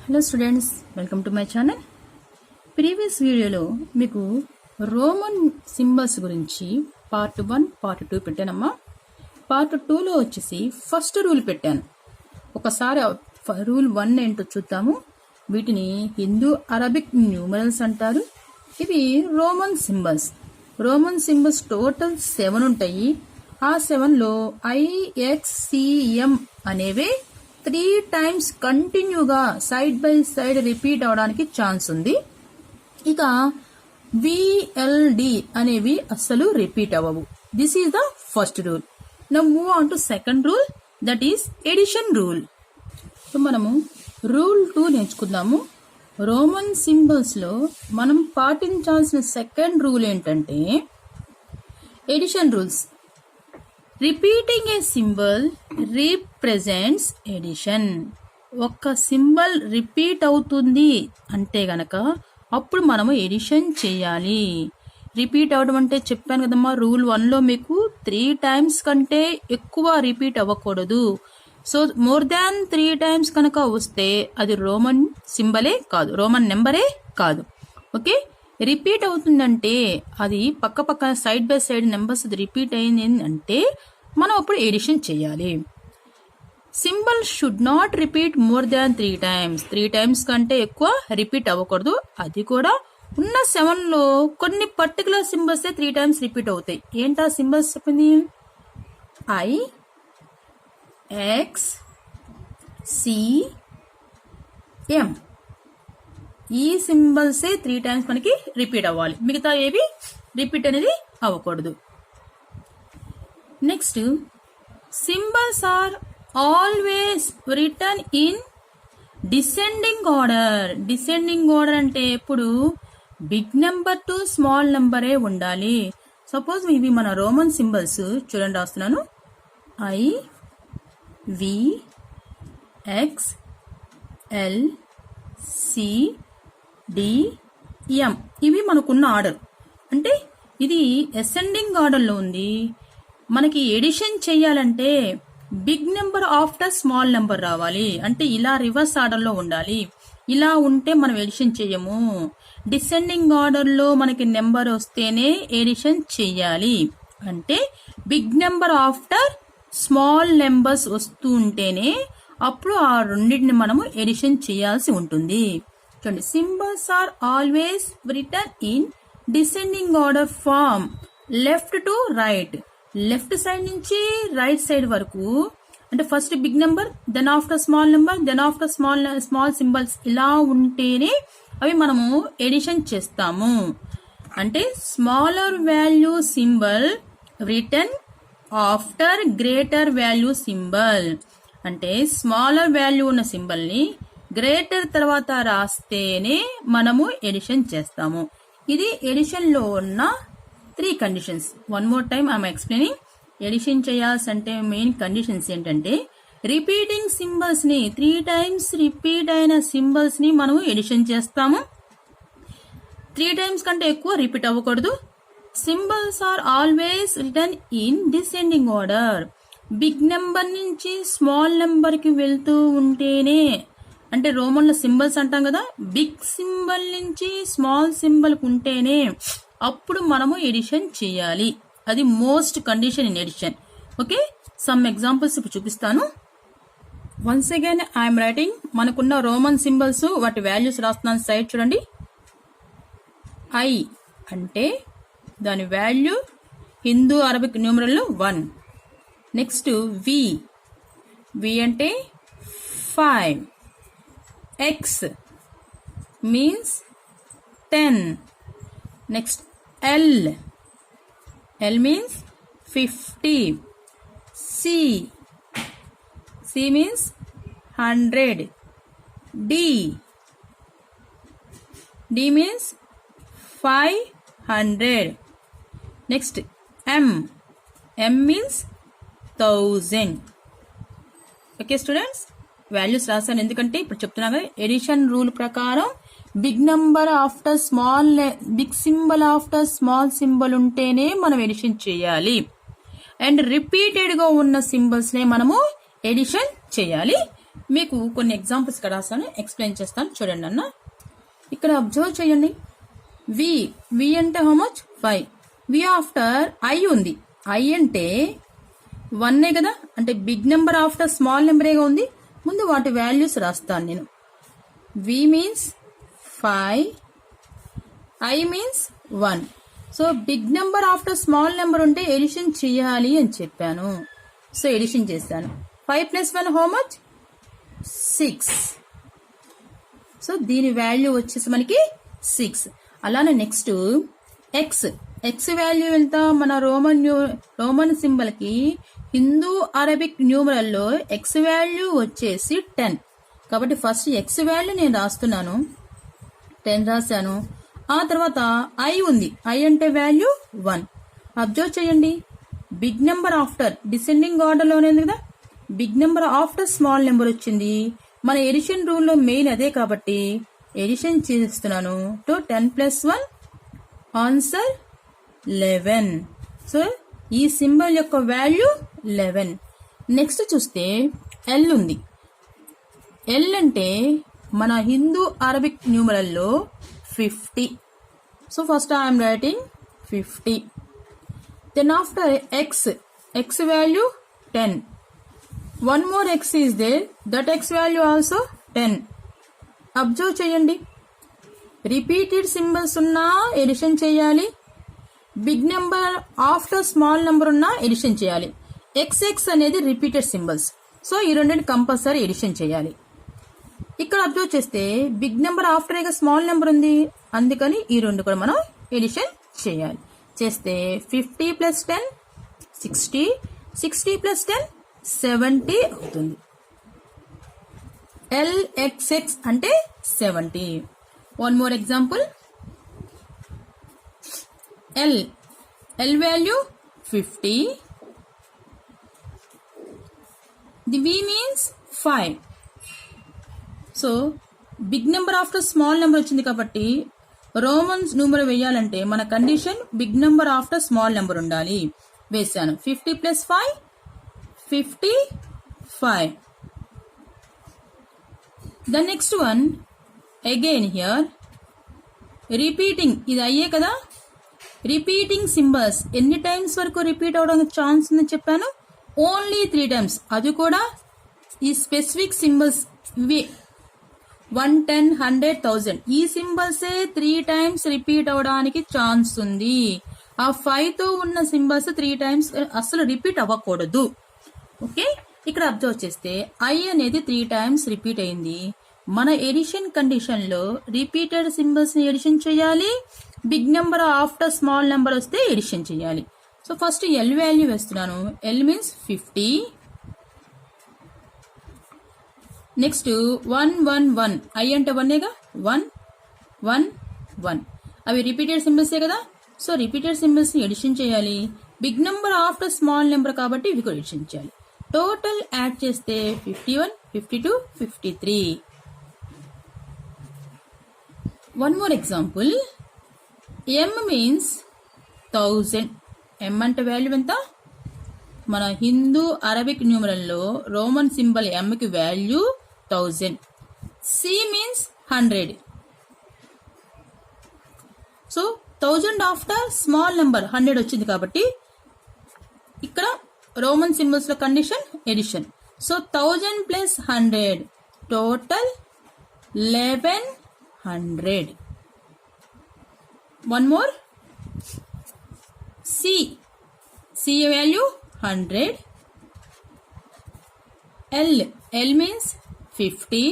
Hello students, welcome to my channel. Previous వీడియోలో మీకు Roman symbols గురించి పార్ట్ 1, పార్ట్ 2 పెట్టానమ్మా. పార్ట్ 2లో వచ్చేసి ఫస్ట్ రూల్ పెట్టాను. ఒకసారి రూల్ 1 ఏంటో చూద్దాము. వీటిని హిందూ అరబిక్ న్యూమరల్స్ అంటారు. ఇవి Roman symbols. Roman symbols total 7 ఉంటాయి. ఆ 7లో IXCM అనేవి 3 టైమ్స్ కంటిన్యూగా సైడ్ బై సైడ్ రిపీట్ అవడానికి ఛాన్స్ ఉంది. ఇక VLD అనేవి అస్సలు రిపీట్ అవ్వవు. This is the first rule. Now move on to second rule, that is addition rule. So మనము రూల్ 2 నేర్చుకుందాము. రోమన్ సింబల్స్ లో మనం పాటించాల్సిన సెకండ్ రూల్ ఏంటంటే addition rules. Repeating a symbol represents addition. ఒక సింబల్ రిపీట్ అవుతుంది అంటే గనక అప్పుడు మనము ఎడిషన్ చేయాలి. రిపీట్ అవడం అంటే చెప్పాను కదమ్మా, రూల్ 1లో మీకు 3 టైమ్స్ కంటే ఎక్కువ రిపీట్ అవ్వకూడదు. సో మోర్ దాన్ 3 టైమ్స్ కనుక వస్తే అది రోమన్ సింబలే కాదు, రోమన్ నెంబరే కాదు. ఓకే, రిపీట్ అవుతుందంటే అది పక్క side by side numbers repeat అయింది అంటే మనం అప్పుడు ఎడిషన్ చేయాలి. Symbol should not repeat more than 3 times. 3 times కంటే ఎక్కువ రిపీట్ అవ్వకూడదు. అది కూడా ఉన్న 7లో కొన్ని పర్టికులర్ సింబల్స్ 3 టైమ్స్ రిపీట్ అవుతాయి. ఏంటా సింబల్స్ చెప్పింది? IXCM. ఈ సింబల్స్ 3 టైమ్స్ మనకి రిపీట్ అవ్వాలి. మిగతా ఏవి రిపీట్ అనేది అవ్వకూడదు. Next, symbols are always written in descending order. Descending order అంటే ఎప్పుడు బిగ్ నెంబర్ టు స్మాల్ నెంబరే ఉండాలి. సపోజ్ ఇవి మన రోమన్ సింబల్స్ చూడండి, రాస్తున్నాను. IVXLCDM. ఇవి మనకున్న ఆర్డర్. అంటే ఇది అసెండింగ్ ఆర్డర్లో ఉంది. మనకి ఎడిషన్ చెయ్యాలంటే big number after small number రావాలి. అంటే ఇలా రివర్స్ ఆర్డర్లో ఉండాలి. ఇలా ఉంటే మనం ఎడిషన్ చెయ్యము. డిసెండింగ్ ఆర్డర్లో మనకి నెంబర్ వస్తేనే ఎడిషన్ చెయ్యాలి. అంటే big number after small numbers వస్తూ ఉంటేనే అప్పుడు ఆ రెండింటిని మనము ఎడిషన్ చేయాల్సి ఉంటుంది. చూడండి, symbols are always written in descending order from left to right. Left side నుంచి రైట్ సైడ్ వరకు, అంటే first big number, then after small number, then after small symbols ఇలా ఉంటేనే అవి మనము ఎడిషన్ చేస్తాము. అంటే smaller value symbol written after greater value symbol. అంటే స్మాలర్ వాల్యూ ఉన్న సింబల్ ని గ్రేటర్ తర్వాత రాస్తేనే మనము ఎడిషన్ చేస్తాము. ఇది ఎడిషన్ లో ఉన్న 3 conditions. One more time I'm explaining. Addition చేయాల్సింటే మెయిన్ కండిషన్స్ ఏంటంటే రిపీటింగ్ సింబల్స్ ని 3 టైమ్స్ రిపీట్ అయిన సింబల్స్ ని మనము ఎడిషన్ చేస్తాము. 3 టైమ్స్ కంటే ఎక్కువ రిపీట్ అవ్వకూడదు. Symbols are always written in descending order. Big number నుంచి స్మాల్ నెంబర్ కి వెళ్తూ ఉంటేనే, అంటే రోమన్ లో సింబల్స్ అంటాం కదా, బిగ్ సింబల్ నుంచి స్మాల్ సింబల్ ఉంటేనే అప్పుడు మనము ఎడిషన్ చేయాలి. అది most condition in addition. Okay, some examples ఇప్పుడు చూపిస్తాను. Once again I'm writing. మనకున్న రోమన్ సింబల్స్ వాటి వాల్యూస్ రాస్తున్నాను. సైడ్ చూడండి. I అంటే దాని వాల్యూ Hindu Arabic numeral 1. Next V అంటే 5. X means 10. Next L means 50. C means 100. D means 500. Next M means 1000. Okay students, values రాశాను ఎందుకంటే ఇప్పుడు చెప్తున్నాను కదా, ఎడిషన్ రూల్ ప్రకారం big number after big symbol after small symbol ఉంటేనే మనం ఎడిషన్ చేయాలి. అండ్ రిపీటెడ్ గా ఉన్న సింబల్స్ నే మనము ఎడిషన్ చేయాలి. మీకు కొన్ని ఎగ్జాంపుల్స్ ఇక్కడ రాస్తాను, ఎక్స్ప్లెయిన్ చేస్తాను చూడండి అన్న. ఇక్కడ అబ్జర్వ్ చేయండి. వి అంటే how much 5. V after I ఉంది. ఐ అంటే 1 కదా, అంటే బిగ్ నెంబర్ ఆఫ్టర్ స్మాల్ నెంబరేగా ఉంది. ముందు వాటి వాల్యూస్ రాస్తాను నేను. V means 5, I means 1. So big number after small number ఉంటే ఎడిషన్ చేయాలి అని చెప్పాను. సో ఎడిషన్ చేశాను. 5 + 1 హౌ మచ్ 6. సో దీని వాల్యూ వచ్చేసి మనకి 6. అలానే నెక్స్ట్ ఎక్స్ వాల్యూ ఎంత? మన రోమన్ సింబల్ కి హిందూ అరబిక్ న్యూమరల్ లో ఎక్స్ వాల్యూ వచ్చేసి 10. కాబట్టి ఫస్ట్ ఎక్స్ వాల్యూ నేను రాస్తున్నాను, 10 రాశాను. ఆ తర్వాత ఐ ఉంది. ఐ అంటే వాల్యూ 1. అబ్జర్వ్ చేయండి, big number after descending order లోనే ఉంది కదా, big number after small number వచ్చింది. మన ఎడిషన్ రూల్ లో మెయిన్ అదే కాబట్టి ఎడిషన్ చేస్తున్నాను. 10 + 1 ఆన్సర్ 11. సో ఈ సింబల్ యొక్క వాల్యూ 11. నెక్స్ట్ చూస్తే ఎల్ ఉంది. ఎల్ అంటే మన హిందూ అరబిక్ న్యూమరల్ లో 50. So first I'm writing 50. Then after X value 10. One more x is there, that x value also 10. Observe చేయండి, రిపీటెడ్ సింబల్స్ ఉన్నా ఎడిషన్ చేయాలి, big number after small number ఉన్నా addition చేయాలి. X అనేది repeated symbols. So ఈ రెండింటిని compulsory addition చేయాలి. ఇక్కడ అబ్జర్వ్ చేస్తే big number after small number ఉంది, అందుకని ఈ రెండు కూడా మనం ఎడిషన్ చేయాలి. చేస్తే 50 + 10 60, 60 + 10 70 అవుతుంది. LXX అంటే 70. One more example. L value 50. The V means 5. So big number after small number వచ్చింది కాబట్టి రోమన్స్ న్యూమర్ వేయాలంటే మన condition big number after small number ఉండాలి. వేసాను. 50 + 5 55. The next one again here repeating, ఇది అయ్యే కదా, రిపీటింగ్ సింబల్స్ ఎన్ని టైమ్స్ వరకు రిపీట్ అవడానికి ఛాన్స్ ఉందని చెప్పాను, ఓన్లీ 3 times. అది కూడా ఈ స్పెసిఫిక్ సింబల్స్ ఇవి 1, 10, 100, 1000 ఈ సింబల్సే 3 times రిపీట్ అవడానికి ఛాన్స్ ఉంది. ఆ 5 తో ఉన్న సింబల్స్ 3 times అసలు రిపీట్ అవ్వకూడదు. ఓకే, ఇక్కడ అబ్జర్వ్ చేస్తే ఐ అనేది 3 times రిపీట్ అయింది. మన ఎడిషన్ కండిషన్ లో రిపీటెడ్ సింబల్స్ ని ఎడిషన్ చేయాలి, big number after small number వస్తే ఎడిషన్ చేయాలి. సో ఫస్ట్ ఎల్ వాల్యూ వేస్తున్నాను. L means 50. నెక్స్ట్ 1 1 1. ఐ అంటే 1ఏగా, 1 1 1. అవి రిపీటెడ్ సింబల్సే కదా. సో రిపీటెడ్ సింబల్స్ ని ఎడిషన్ చేయాలి, big number after small number కాబట్టి ఇవి కూడా ఎడిషన్ చేయాలి. టోటల్ యాడ్ చేస్తే 51, 52, 53. One more example. M means 1000. M అంటే వాల్యూ ఎంత? మన హిందూ అరబిక్ న్యూమరల్ లో రోమన్ సింబల్ M కి value 1000. C means 100. So 1000 after small number 100 వచ్చింది కాబట్టి ఇక్కడ రోమన్ సింబల్స్ లో condition addition. So 1000 + 100 total 1100. One more. C value 100. L means 50.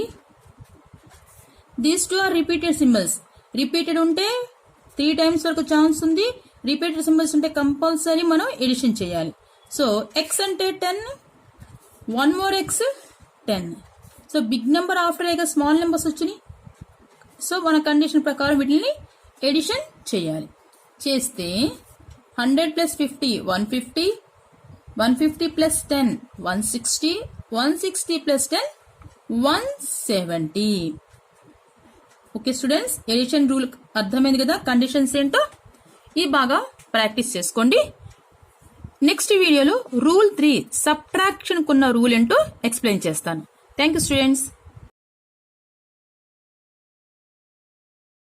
These 2 are repeated symbols. Repeated ఉంటే 3 times వరకు ఛాన్స్ ఉంది, repeated symbols ఉంటే compulsory మనం ఎడిషన్ చేయాలి. సో ఎక్స్ అంటే 10, 1 more x 10. So big number after small numbers వచ్చినాయి. సో మన కండిషన్ ప్రకారం వీటిని ఎడిషన్ చేయాలి. చేస్తే 100 + 50 150, 150 + 10 160, 160 + 10 170. ఓకే స్టూడెంట్స్, ఎడిషన్ రూల్ అర్థమైంది కదా, కండిషన్స్ ఏంటో ఈ బాగా ప్రాక్టీస్ చేసుకోండి. నెక్స్ట్ వీడియోలో రూల్ 3 సబ్ట్రాక్షన్ కున్న రూల్ ఏంటో ఎక్స్ప్లెయిన్ చేస్తాను. Thank you students.